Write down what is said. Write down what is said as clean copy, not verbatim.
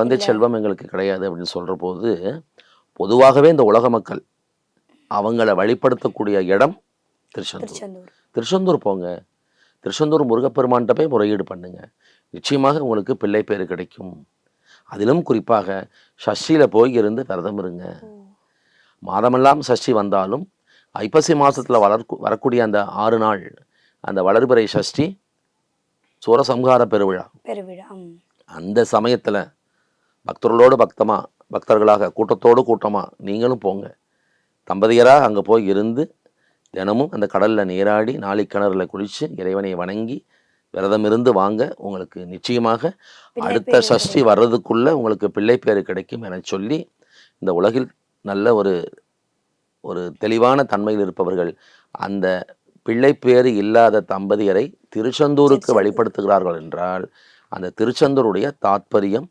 குழந்தை இல்ல. செல்வம் எங்களுக்கு கிடையாது அப்படின்னு சொல்கிற போது, பொதுவாகவே இந்த உலக மக்கள் அவங்கள வழிபடுத்தக்கூடிய இடம் திருச்செந்தூர். திருச்செந்தூர். திருச்செந்தூர் போங்க. திருச்செந்தூர் முருகப்பெருமான்ட்ட போய் முறையீடு பண்ணுங்க. நிச்சயமாக உங்களுக்கு பிள்ளை பேறு கிடைக்கும். அதிலும் குறிப்பாக சஷ்டியில போய் இருந்து விரதம் இருங்க. ஓ! மாதமெல்லாம் சஷ்டி வந்தாலும், ஐப்பசி மாசத்துல வரக்கூடிய அந்த 6 நாள், அந்த வளர்பிறை சஷ்டி சூரசம்ஹார பெருவிழா. பெருவிழா. அந்த சமயத்துல பக்தர்களோடு பக்தர்களாக கூட்டத்தோடு கூட்டமா நீங்களும் போங்க. தம்பதியரா அங்க போய் இருந்து, தினமும் அந்த கடல்ல நீராடி, நாழிக்கிணறுல குளிச்சு, இறைவனை வணங்கி, விரதம் இருந்து வாங்க. உங்களுக்கு நிச்சயமாக பிள்ளை அடுத்த பேறு சஷ்டி கிடைக்கும். வர்றதுக்குள்ள உங்களுக்கு பிள்ளை பேறு கிடைக்கும் என சொல்லி, இந்த உலகில் நல்ல ஒரு ஒரு தெளிவான தன்மையில் இருப்பவர்கள், அந்த பிள்ளை பேறு இல்லாத தம்பதியரை திருச்செந்தூருக்கு திருச்செந்தூர். வழிபடுத்துகிறார்கள் என்றால், அந்த திருச்செந்தூருடைய தாத்பரியம்